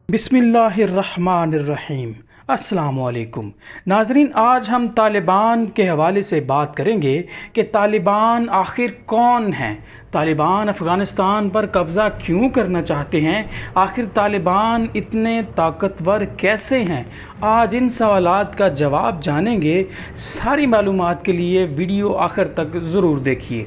بسم اللہ الرحمن الرحیم۔ السلام علیکم ناظرین، آج ہم طالبان کے حوالے سے بات کریں گے کہ طالبان آخر کون ہیں، طالبان افغانستان پر قبضہ کیوں کرنا چاہتے ہیں، آخر طالبان اتنے طاقتور کیسے ہیں۔ آج ان سوالات کا جواب جانیں گے۔ ساری معلومات کے لیے ویڈیو آخر تک ضرور دیکھیے۔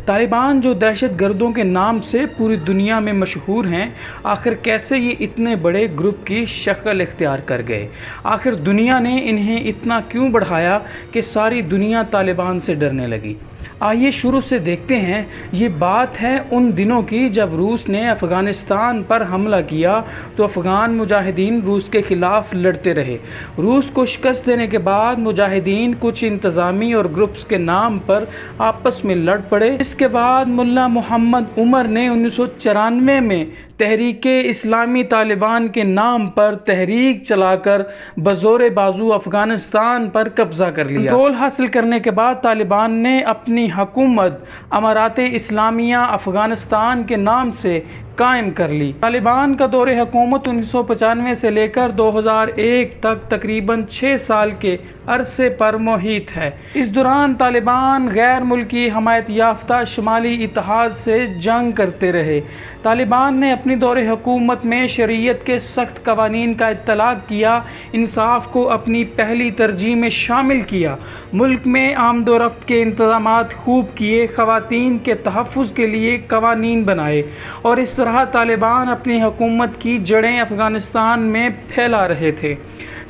طالبان جو دہشت گردوں کے نام سے پوری دنیا میں مشہور ہیں، آخر کیسے یہ اتنے بڑے گروپ کی شکل اختیار کر گئے؟ آخر دنیا نے انہیں اتنا کیوں بڑھایا کہ ساری دنیا طالبان سے ڈرنے لگی؟ آئیے شروع سے دیکھتے ہیں۔ یہ بات ہے ان دنوں کی جب روس نے افغانستان پر حملہ کیا تو افغان مجاہدین روس کے خلاف لڑتے رہے۔ روس کو شکست دینے کے بعد مجاہدین کچھ انتظامی اور گروپس کے نام پر آپس میں لڑ پڑے۔ اس کے بعد ملا محمد عمر نے 1994 میں تحریک اسلامی طالبان کے نام پر تحریک چلا کر بزور بازو افغانستان پر قبضہ کر لیا۔ کنٹرول حاصل کرنے کے بعد طالبان نے اپنی حکومت امارات اسلامیہ افغانستان کے نام سے قائم کر لی۔ طالبان کا دور حکومت 1995 سے لے کر 2001 تک تقریباً 6 سال کے عرصے پر محیط ہے۔ اس دوران طالبان غیر ملکی حمایت یافتہ شمالی اتحاد سے جنگ کرتے رہے۔ طالبان نے اپنی دور حکومت میں شریعت کے سخت قوانین کا اطلاق کیا، انصاف کو اپنی پہلی ترجیح میں شامل کیا، ملک میں آمد و رفت کے انتظامات خوب کیے، خواتین کے تحفظ کے لیے قوانین بنائے، اور اس طرح طالبان اپنی حکومت کی جڑیں افغانستان میں پھیلا رہے تھے۔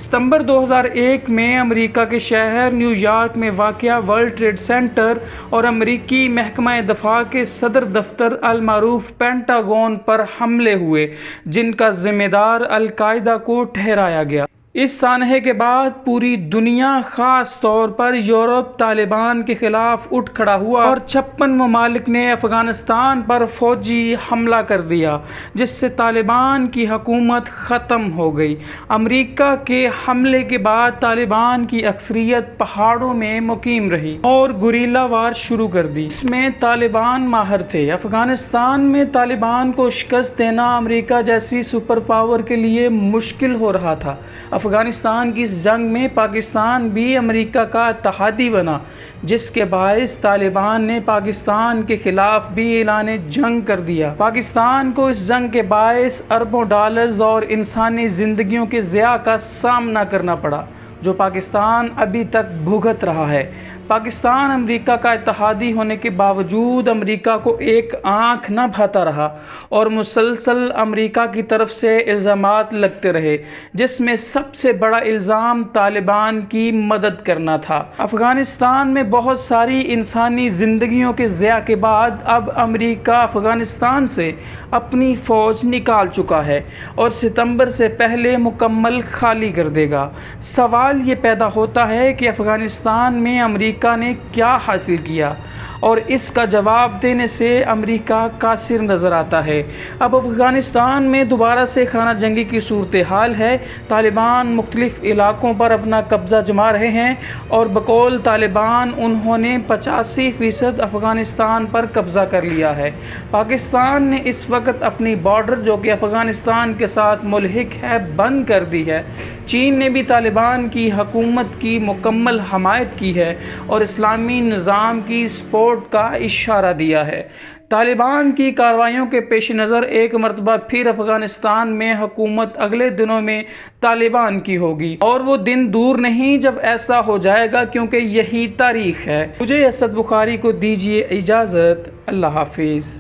ستمبر 2001 میں امریکہ کے شہر نیو یارک میں واقع ورلڈ ٹریڈ سینٹر اور امریکی محکمہ دفاع کے صدر دفتر المعروف پینٹاگون پر حملے ہوئے، جن کا ذمہ دار القاعدہ کو ٹھہرایا گیا۔ اس سانحے کے بعد پوری دنیا، خاص طور پر یورپ، طالبان کے خلاف اٹھ کھڑا ہوا اور 56 ممالک نے افغانستان پر فوجی حملہ کر دیا، جس سے طالبان کی حکومت ختم ہو گئی۔ امریکہ کے حملے کے بعد طالبان کی اکثریت پہاڑوں میں مقیم رہی اور گوریلا وار شروع کر دی۔ اس میں طالبان ماہر تھے۔ افغانستان میں طالبان کو شکست دینا امریکہ جیسی سپر پاور کے لیے مشکل ہو رہا تھا۔ افغانستان کی اس جنگ میں پاکستان بھی امریکہ کا اتحادی بنا، جس کے باعث طالبان نے پاکستان کے خلاف بھی اعلان جنگ کر دیا۔ پاکستان کو اس جنگ کے باعث اربوں ڈالرز اور انسانی زندگیوں کے ضیاع کا سامنا کرنا پڑا، جو پاکستان ابھی تک بھگت رہا ہے۔ پاکستان امریکہ کا اتحادی ہونے کے باوجود امریکہ کو ایک آنکھ نہ بھاتا رہا اور مسلسل امریکہ کی طرف سے الزامات لگتے رہے، جس میں سب سے بڑا الزام طالبان کی مدد کرنا تھا۔ افغانستان میں بہت ساری انسانی زندگیوں کے ضیاع کے بعد اب امریکہ افغانستان سے اپنی فوج نکال چکا ہے اور ستمبر سے پہلے مکمل خالی کر دے گا۔ سوال یہ پیدا ہوتا ہے کہ افغانستان میں امریکہ نے کیا حاصل کیا، اور اس کا جواب دینے سے امریکہ قاصر نظر آتا ہے۔ اب افغانستان میں دوبارہ سے خانہ جنگی کی صورتحال ہے۔ طالبان مختلف علاقوں پر اپنا قبضہ جما رہے ہیں اور بقول طالبان انہوں نے 85% افغانستان پر قبضہ کر لیا ہے۔ پاکستان نے اس وقت اپنی بارڈر، جو کہ افغانستان کے ساتھ ملحق ہے، بند کر دی ہے۔ چین نے بھی طالبان کی حکومت کی مکمل حمایت کی ہے اور اسلامی نظام کی سپورٹ کا اشارہ دیا ہے۔ طالبان کی کارروائیوں کے پیش نظر ایک مرتبہ پھر افغانستان میں حکومت اگلے دنوں میں طالبان کی ہوگی، اور وہ دن دور نہیں جب ایسا ہو جائے گا، کیونکہ یہی تاریخ ہے۔ مجھے اسد بخاری کو دیجیے اجازت۔ اللہ حافظ۔